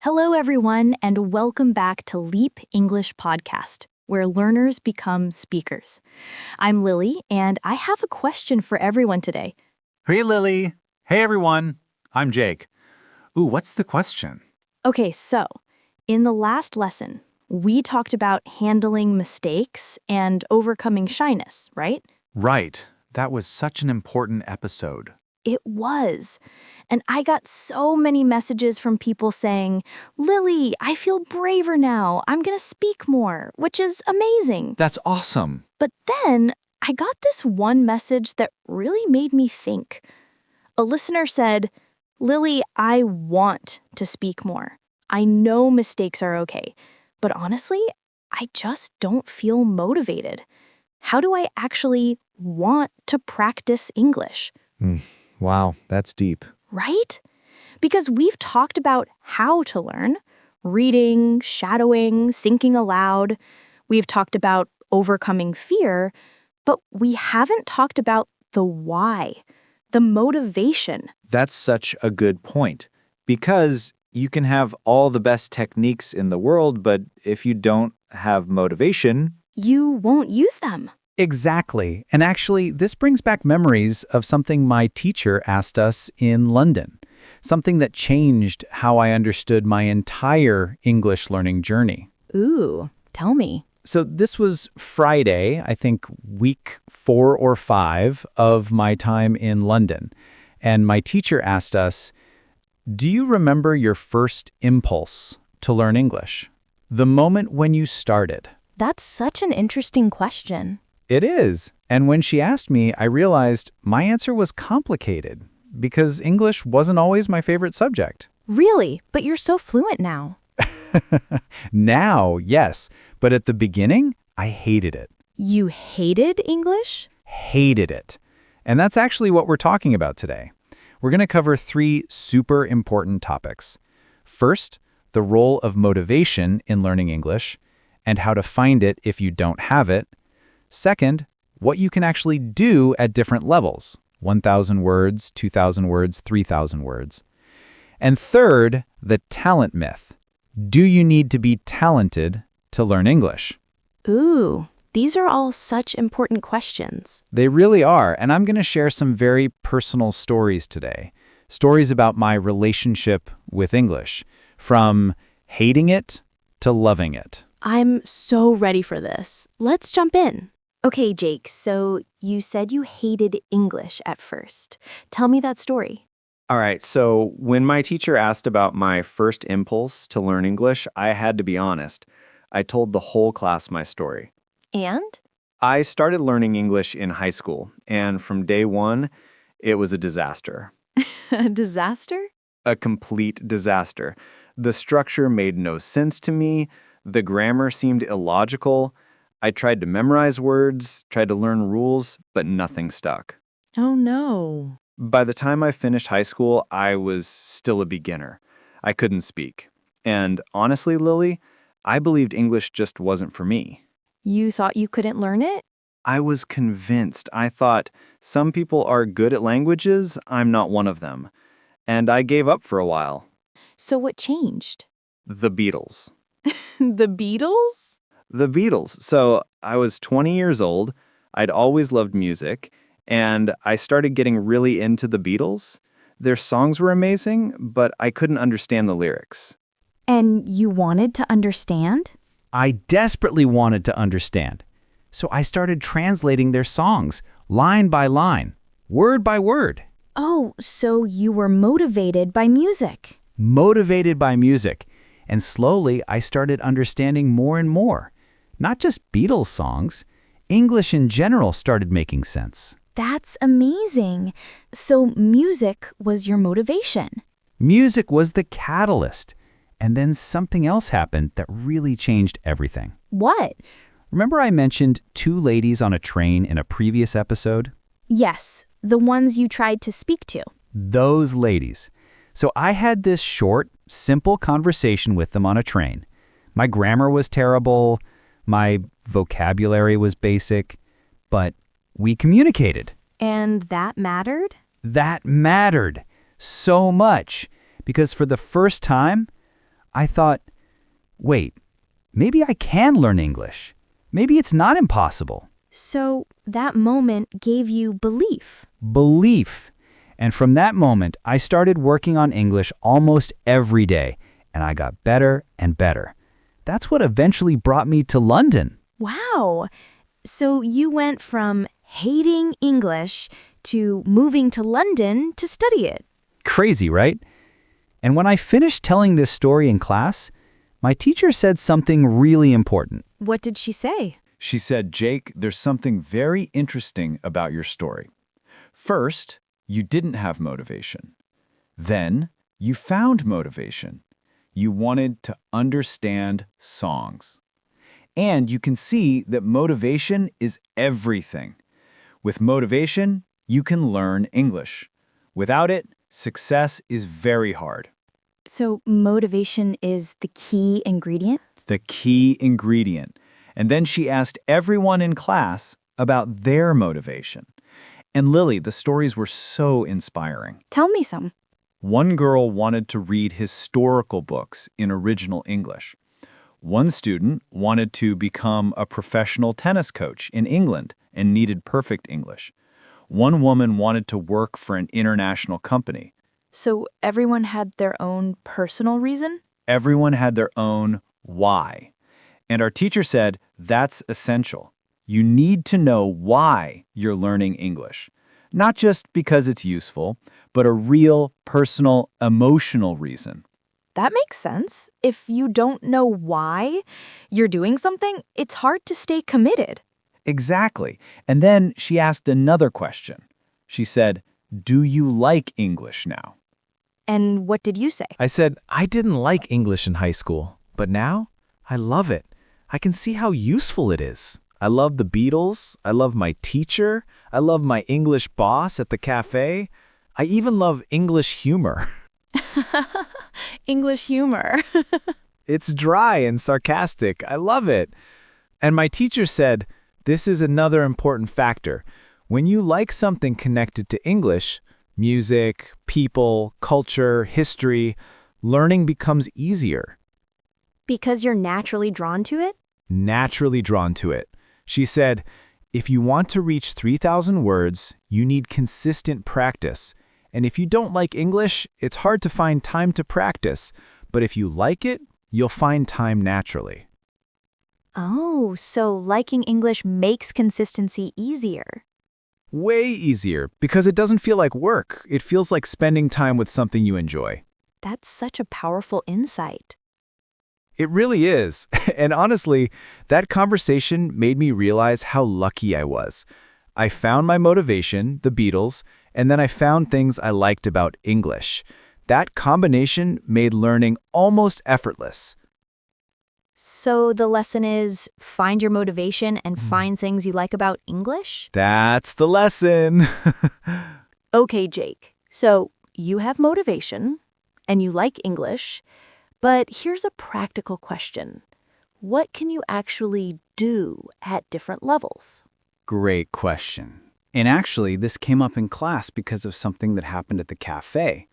Hello, everyone, and welcome back to Leap English Podcast, where learners become speakers. I'm Lily, and I have a question for everyone today. Hey, Lily. Hey, everyone. I'm Jake. Ooh, what's the question? Okay, so in the last lesson, we talked about handling mistakes and overcoming shyness, right? Right. That was such an important episode. It was. And I got so many messages from people saying, Lily, I feel braver now. I'm going to speak more, which is amazing. That's awesome. But then I got this one message that really made me think. A listener said, Lily, I want to speak more. I know mistakes are okay, but honestly, I just don't feel motivated. How do I actually want to practice English? Wow, that's deep. Right? Because we've talked about how to learn, reading, shadowing, thinking aloud. We've talked about overcoming fear, but we haven't talked about the why, the motivation. That's such a good point. Because you can have all the best techniques in the world, but if you don't have motivation, You won't use them. Exactly. And actually, this brings back memories of something my teacher asked us in London, something that changed how I understood my entire English learning journey. Ooh, tell me. So this was Friday, I think week 4 or 5 of my time in London. And my teacher asked us, do you remember your first impulse to learn English? The moment when you started. That's such an interesting question. It is. And when she asked me, I realized my answer was complicated because English wasn't always my favorite subject. Really? But you're so fluent now. Now, yes. But at the beginning, I hated it. You hated English? Hated it. And that's actually what we're talking about today. We're going to cover 3 super important topics. First, the role of motivation in learning English and how to find it if you don't have it. Second, what you can actually do at different levels, 1,000 words, 2,000 words, 3,000 words. And third, the talent myth. Do you need to be talented to learn English? Ooh, these are all such important questions. They really are, and I'm going to share some very personal stories today. Stories about my relationship with English, from hating it to loving it. I'm so ready for this. Let's jump in. Okay, Jake, so you said you hated English at first. Tell me that story. all right, so when my teacher asked about my first impulse to learn English, I had to be honest. I told the whole class my story. And? I started learning English in high school, and from day one, it was a disaster. A disaster? A complete disaster. The structure made no sense to me. The grammar seemed illogical. I tried to memorize words, tried to learn rules, but nothing stuck. Oh, no. By the time I finished high school, I was still a beginner. I couldn't speak. And honestly, Lily, I believed English just wasn't for me. You thought you couldn't learn it? I was convinced. I thought, some people are good at languages, I'm not one of them. And I gave up for a while. So what changed? The Beatles. The Beatles? The Beatles. So I was 20 years old. I'd always loved music. And I started getting really into the Beatles. Their songs were amazing, but I couldn't understand the lyrics. And you wanted to understand? I desperately wanted to understand. So I started translating their songs, line by line, word by word. Oh, so you were motivated by music. Motivated by music. And slowly, I started understanding more and more. Not just Beatles songs. English in general started making sense. That's amazing. So music was your motivation. Music was the catalyst. And then something else happened that really changed everything. What? Remember I mentioned 2 ladies on a train in a previous episode? Yes, the ones you tried to speak to. Those ladies. So I had this short, simple conversation with them on a train. My grammar was terrible, my vocabulary was basic, but we communicated. And that mattered? That mattered so much because for the first time, I thought, wait, maybe I can learn English. Maybe it's not impossible. So that moment gave you belief. Belief. And from that moment, I started working on English almost every day, and I got better and better. That's what eventually brought me to London. Wow. So you went from hating English to moving to London to study it. Crazy, right? And when I finished telling this story in class, my teacher said something really important. What did she say? She said, Jake, there's something very interesting about your story. First, you didn't have motivation. Then, you found motivation. You wanted to understand songs. And you can see that motivation is everything. With motivation, you can learn English. Without it, success is very hard. So motivation is the key ingredient? The key ingredient. And then she asked everyone in class about their motivation. And Lily, the stories were so inspiring. Tell me some. One girl wanted to read historical books in original English. One student wanted to become a professional tennis coach in England and needed perfect English. One woman wanted to work for an international company. So everyone had their own personal reason? Everyone had their own why. And our teacher said that's essential. You need to know why you're learning English. Not just because it's useful, but a real, personal, emotional reason. That makes sense. If you don't know why you're doing something, it's hard to stay committed. Exactly. And then she asked another question. She said, do you like English now? And what did you say? I said, I didn't like English in high school, but now I love it. I can see how useful it is. I love the Beatles. I love my teacher. I love my English boss at the cafe. I even love English humor. English humor. It's dry and sarcastic. I love it. And my teacher said, this is another important factor. When you like something connected to English, music, people, culture, history, learning becomes easier. Because you're naturally drawn to it? Naturally drawn to it. She said, if you want to reach 3,000 words, you need consistent practice. And if you don't like English, it's hard to find time to practice. But if you like it, you'll find time naturally. Oh, so liking English makes consistency easier. Way easier, because it doesn't feel like work. It feels like spending time with something you enjoy. That's such a powerful insight. It really is. And honestly, that conversation made me realize how lucky I was. I found my motivation, the Beatles, and then I found things I liked about English. That combination made learning almost effortless. So the lesson is find your motivation and find things you like about English? That's the lesson. Okay, Jake. So you have motivation and you like English, but here's a practical question. What can you actually do at different levels? Great question. And actually, this came up in class because of something that happened at the cafe.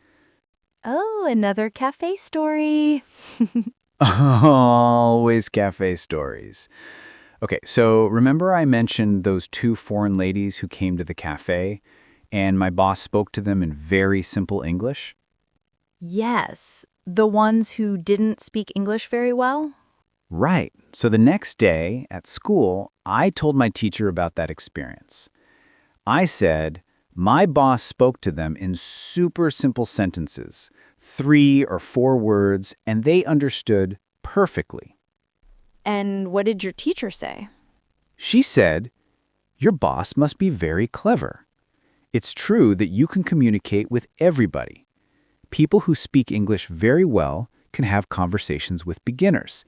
Oh, another cafe story. Always cafe stories. Okay, so remember I mentioned those two foreign ladies who came to the cafe, and my boss spoke to them in very simple English? Yes, the ones who didn't speak English very well? Right. So the next day at school, I told my teacher about that experience. I said, my boss spoke to them in super simple sentences, 3 or 4 words, and they understood perfectly. And what did your teacher say? She said, your boss must be very clever. It's true that you can communicate with everybody. People who speak English very well can have conversations with beginners.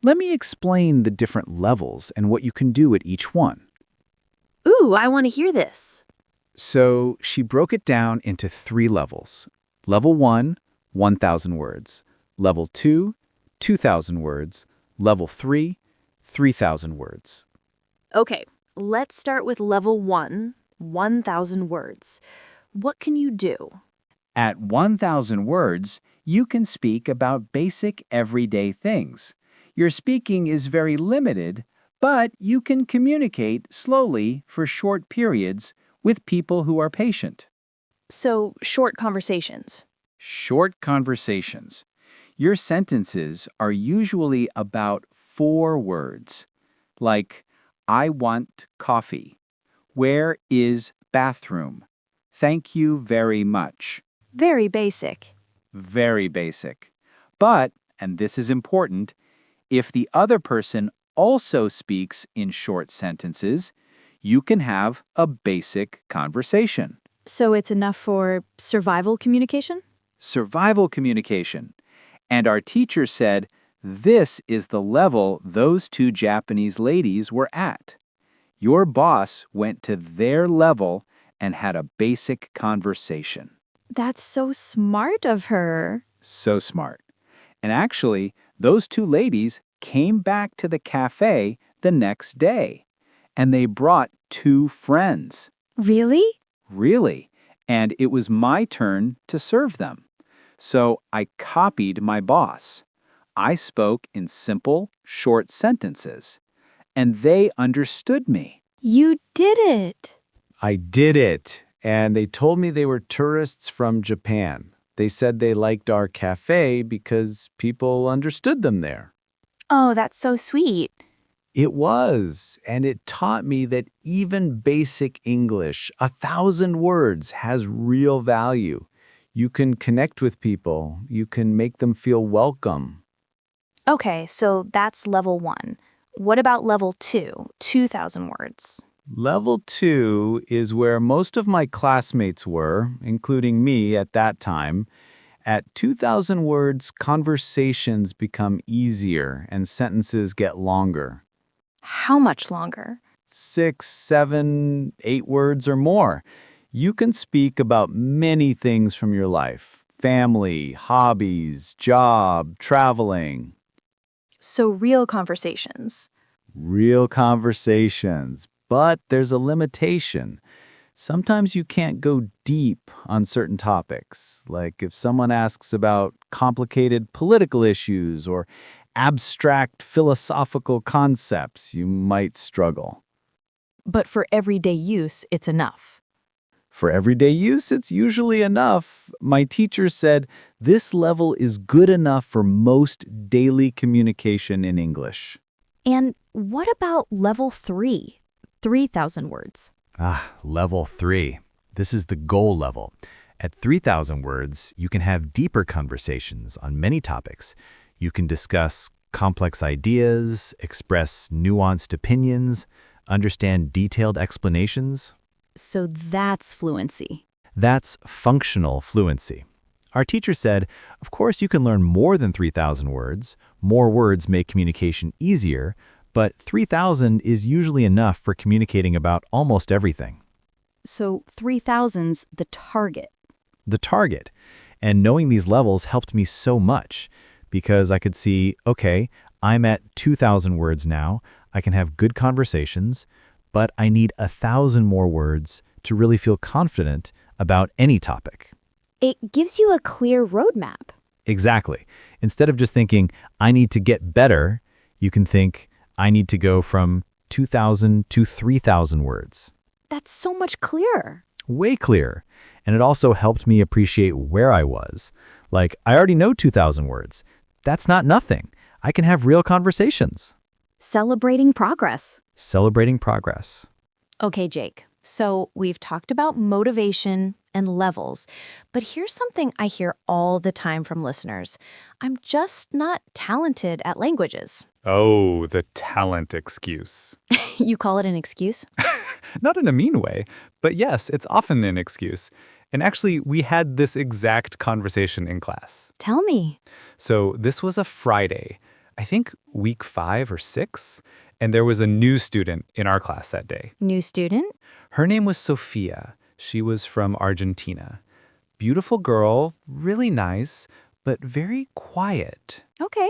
Let me explain the different levels and what you can do at each one. Ooh, I want to hear this. So she broke it down into 3 levels. Level 1, 1,000 words. Level 2, 2,000 words. Level 3, 3,000 words. Okay, let's start with level 1, 1,000 words. What can you do? At 1,000 words, You can speak about basic everyday things. Your speaking is very limited, but you can communicate slowly for short periods with people who are patient. So, short conversations. Short conversations. Your sentences are usually about 4 words, like, I want coffee. Where is bathroom? Thank you very much. Very basic. Very basic. But, and this is important, if the other person also speaks in short sentences, you can have a basic conversation. So, it's enough for survival communication? Survival communication. And our teacher said, this is the level those 2 Japanese ladies were at. Your boss went to their level and had a basic conversation. That's so smart of her. So smart. And actually, those 2 ladies came back to the cafe the next day. And they brought 2 friends. Really? Really. And it was my turn to serve them. So I copied my boss. I spoke in simple, short sentences. And they understood me. You did it. I did it, and they told me they were tourists from Japan. They said they liked our cafe because people understood them there. Oh, that's so sweet. It was, and it taught me that even basic English, 1,000 words, has real value. You can connect with people. You can make them feel welcome. Okay, so that's level 1. What about level 2, 2,000 words? Level 2 is where most of my classmates were, including me at that time. At 2,000 words, conversations become easier and sentences get longer. How much longer? 6, 7, 8 words or more. You can speak about many things from your life: family, hobbies, job, traveling. So, real conversations. Real conversations. But there's a limitation. Sometimes you can't go deep on certain topics, like if someone asks about complicated political issues or abstract philosophical concepts, you might struggle. But for everyday use, it's enough. For everyday use, it's usually enough. My teacher said this level is good enough for most daily communication in English. And what about level 3, 3,000 words? Level 3. This is the goal level. At 3,000 words, you can have deeper conversations on many topics. You can discuss complex ideas, express nuanced opinions, understand detailed explanations. So that's fluency. That's functional fluency. Our teacher said, of course you can learn more than 3,000 words. More words make communication easier, but 3,000 is usually enough for communicating about almost everything. So 3,000's the target. The target. And knowing these levels helped me so much because I could see, okay, I'm at 2,000 words now. I can have good conversations, but I need 1,000 more words to really feel confident about any topic. It gives you a clear roadmap. Exactly. Instead of just thinking, I need to get better, you can think, I need to go from 2,000 to 3,000 words. That's so much clearer. Way clearer. And it also helped me appreciate where I was. Like, I already know 2,000 words. That's not nothing. I can have real conversations. Celebrating progress. Celebrating progress. Okay, Jake. So we've talked about motivation and levels, but here's something I hear all the time from listeners. I'm just not talented at languages. Oh, the talent excuse. You call it an excuse? Not in a mean way, but yes, it's often an excuse. And actually, we had this exact conversation in class. Tell me. So this was a Friday, I think week 5 or 6, and there was a new student in our class that day. New student? Her name was Sophia. She was from Argentina. Beautiful girl, really nice, but very quiet. Okay.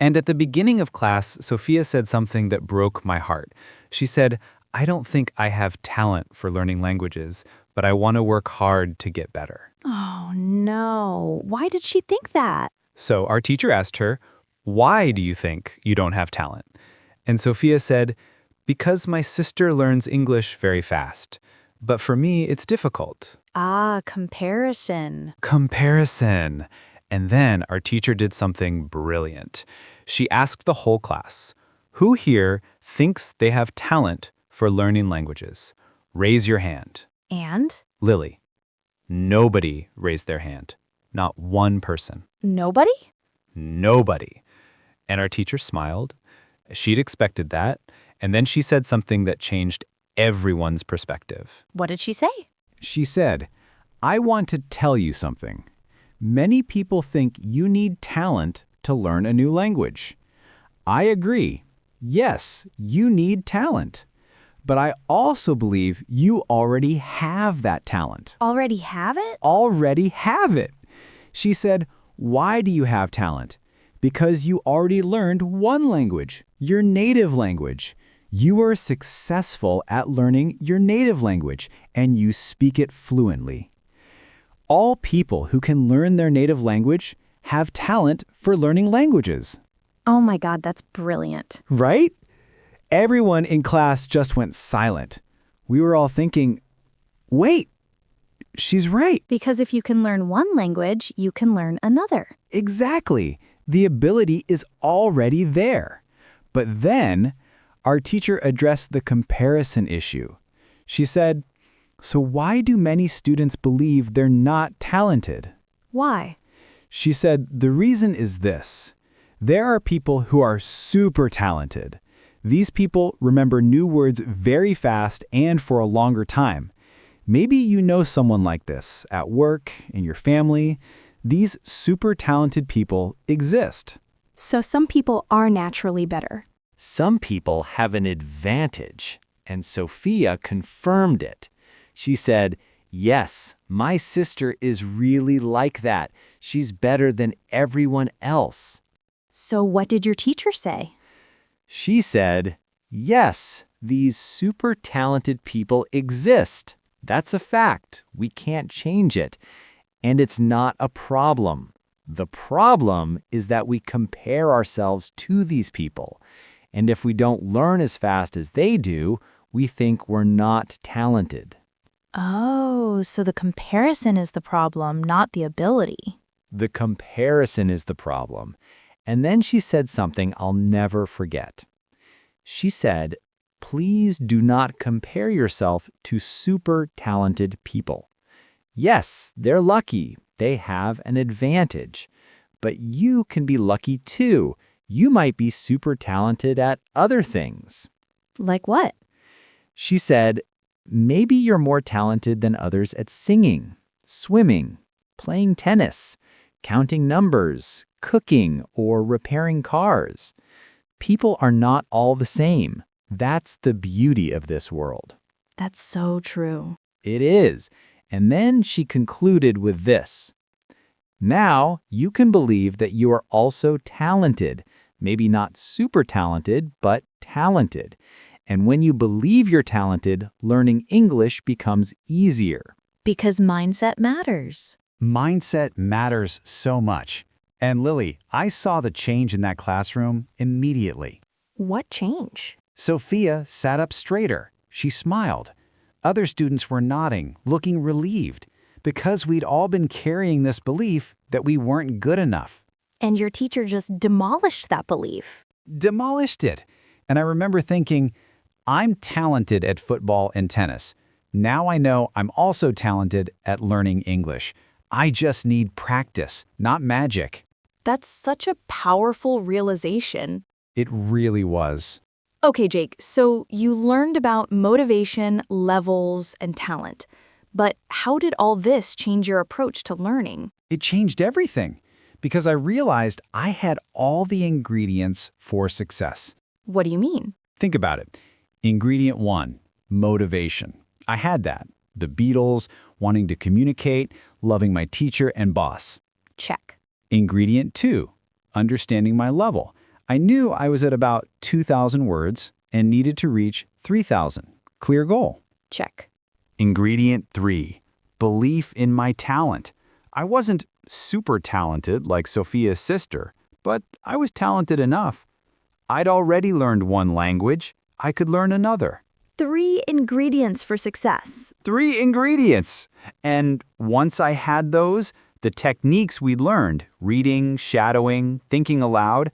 And at the beginning of class, Sophia said something that broke my heart. She said, I don't think I have talent for learning languages, but I want to work hard to get better. Oh, no. Why did she think that? So our teacher asked her, "Why do you think you don't have talent?" And Sophia said, "Because my sister learns English very fast. But for me, it's difficult." Ah, comparison. Comparison. And then our teacher did something brilliant. She asked the whole class, "Who here thinks they have talent for learning languages? Raise your hand." And? Lily. Nobody raised their hand. Not one person. Nobody? Nobody. And our teacher smiled. She'd expected that. And then she said something that changed everyone's perspective. What did she say? She said, "I want to tell you something. Many people think you need talent to learn a new language. I agree. Yes, you need talent. But I also believe you already have that talent. Already have it? Already have it." She said, "Why do you have talent? Because you already learned one language, your native language. You are successful at learning your native language, and you speak it fluently. All people who can learn their native language have talent for learning languages." Oh my God, that's brilliant. Right? Everyone in class just went silent. We were all thinking, wait, she's right. Because if you can learn one language, you can learn another. Exactly. The ability is already there. But then, our teacher addressed the comparison issue. She said, "So why do many students believe they're not talented?" Why? She said, "The reason is this. There are people who are super talented. These people remember new words very fast and for a longer time. Maybe you know someone like this at work, in your family. These super talented people exist." So some people are naturally better. Some people have an advantage, and Sophia confirmed it. She said, "Yes, my sister is really like that. She's better than everyone else." So what did your teacher say? She said, "Yes, these super talented people exist. That's a fact. We can't change it. And it's not a problem. The problem is that we compare ourselves to these people. And if we don't learn as fast as they do, we think we're not talented." Oh, so the comparison is the problem, not the ability. The comparison is the problem. And then she said something I'll never forget. She said, "Please do not compare yourself to super talented people. Yes, they're lucky. They have an advantage. But you can be lucky too. You might be super talented at other things." Like what? She said, "Maybe you're more talented than others at singing, swimming, playing tennis, counting numbers, cooking, or repairing cars. People are not all the same. That's the beauty of this world." That's so true. It is. And then she concluded with this. "Now you can believe that you are also talented, maybe not super talented, but talented. And when you believe you're talented, learning English becomes easier." Because mindset matters. Mindset matters so much. And Lily, I saw the change in that classroom immediately. What change? Sophia sat up straighter. She smiled. Other students were nodding, looking relieved, because we'd all been carrying this belief that we weren't good enough. And your teacher just demolished that belief. Demolished it. And I remember thinking, I'm talented at football and tennis. Now I know I'm also talented at learning English. I just need practice, not magic. That's such a powerful realization. It really was. Okay, Jake, so you learned about motivation, levels, and talent. But how did all this change your approach to learning? It changed everything because I realized I had all the ingredients for success. What do you mean? Think about it. Ingredient 1, motivation. I had that. The Beatles, wanting to communicate, loving my teacher and boss. Check. Ingredient 2, understanding my level. I knew I was at about 2,000 words and needed to reach 3,000. Clear goal. Check. Ingredient 3, belief in my talent. I wasn't super talented like Sophia's sister, but I was talented enough. I'd already learned one language. I could learn another. 3 ingredients for success. 3 ingredients. And once I had those, the techniques we learned, reading, shadowing, thinking aloud,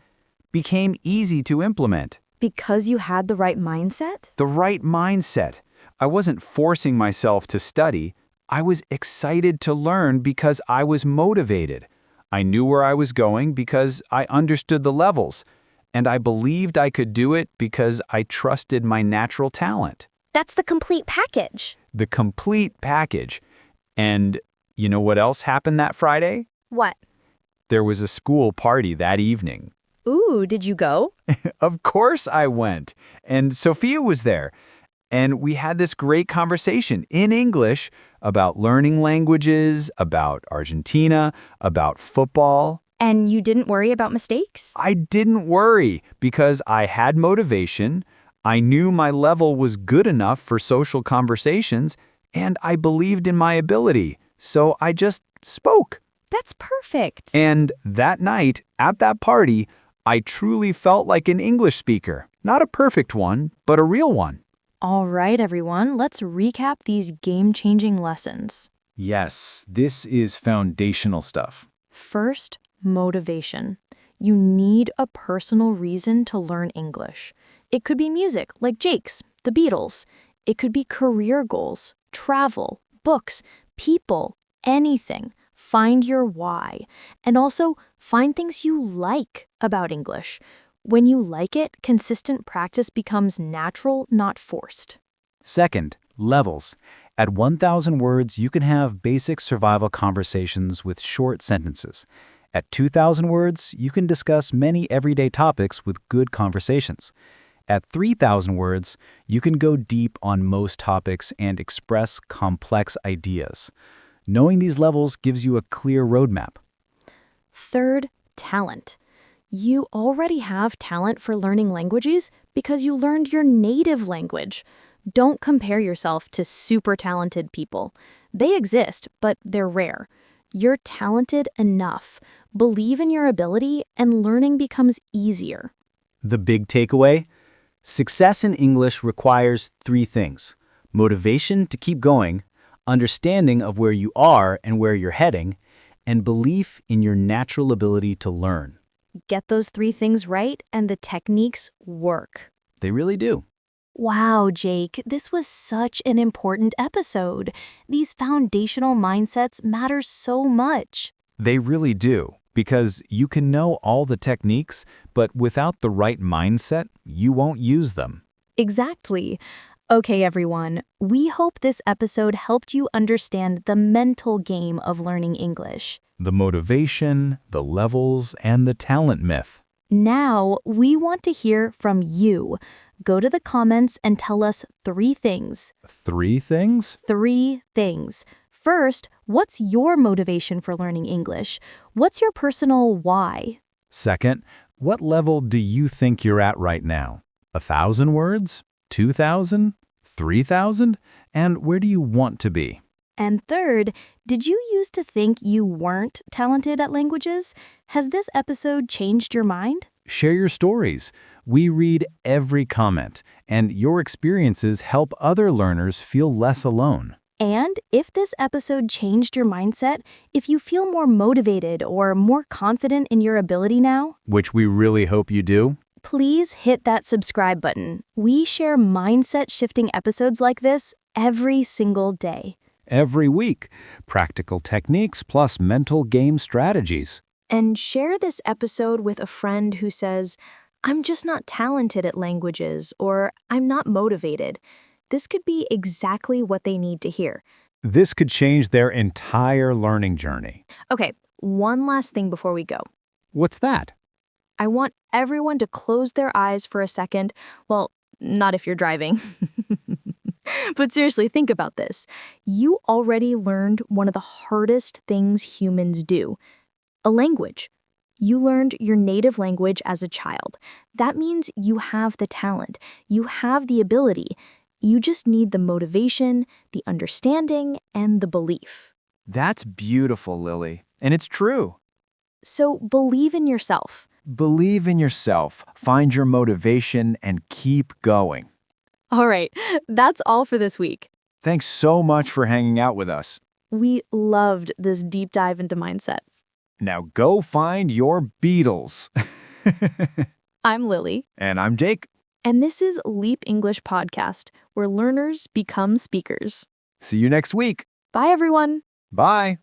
became easy to implement. Because you had the right mindset? The right mindset. I wasn't forcing myself to study. I was excited to learn because I was motivated. I knew where I was going because I understood the levels. And I believed I could do it because I trusted my natural talent. That's the complete package. The complete package. And you know what else happened that Friday? What? There was a school party that evening. Ooh, did you go? Of course I went. And Sophia was there. And we had this great conversation in English about learning languages, about Argentina, about football. And you didn't worry about mistakes? I didn't worry because I had motivation, I knew my level was good enough for social conversations, and I believed in my ability, so I just spoke. That's perfect. And that night, at that party, I truly felt like an English speaker. Not a perfect one, but a real one. All right, everyone, let's recap these game-changing lessons. Yes, this is foundational stuff. First, motivation. You need a personal reason to learn English. It could be music, like Jake's, the Beatles. It could be career goals, travel, books, people, anything. Find your why. And also, find things you like about English. When you like it, consistent practice becomes natural, not forced. Second, levels. At 1,000 words, you can have basic survival conversations with short sentences. At 2,000 words, you can discuss many everyday topics with good conversations. At 3,000 words, you can go deep on most topics and express complex ideas. Knowing these levels gives you a clear roadmap. Third, talent. You already have talent for learning languages because you learned your native language. Don't compare yourself to super talented people. They exist, but they're rare. You're talented enough. Believe in your ability, and learning becomes easier. The big takeaway? Success in English requires 3 things: motivation to keep going, understanding of where you are and where you're heading, and belief in your natural ability to learn. Get those 3 things right, and the techniques work. They really do. Wow, Jake, this was such an important episode. These foundational mindsets matter so much. They really do, because you can know all the techniques, but without the right mindset, you won't use them. Exactly. Okay, everyone, we hope this episode helped you understand the mental game of learning English. The motivation, the levels, and the talent myth. Now, we want to hear from you. Go to the comments and tell us 3 things. 3 things? 3 things. First, what's your motivation for learning English? What's your personal why? Second, what level do you think you're at right now? 1,000 words? 2,000? 3,000? And where do you want to be? And third, did you used to think you weren't talented at languages? Has this episode changed your mind? Share your stories. We read every comment, and your experiences help other learners feel less alone. And if this episode changed your mindset, if you feel more motivated or more confident in your ability now, Which we really hope you do. please hit that subscribe button. We share mindset-shifting episodes like this every single day. Every week, practical techniques plus mental game strategies. And share this episode with a friend who says, I'm just not talented at languages, or I'm not motivated. This could be exactly what they need to hear. This could change their entire learning journey. Okay, one last thing before we go. What's that? I want everyone to close their eyes for a second. Well, not if you're driving. But seriously, think about this. You already learned one of the hardest things humans do, a language. You learned your native language as a child. That means you have the talent, you have the ability, You just need the motivation, the understanding, and the belief. That's beautiful, Lily. And it's true. So believe in yourself. Believe in yourself, find your motivation, and keep going. All right, that's all for this week. Thanks so much for hanging out with us. We loved this deep dive into mindset. Now go find your Beatles. I'm Lily. And I'm Jake. And this is Leap English Podcast, where learners become speakers. See you next week. Bye, everyone. Bye.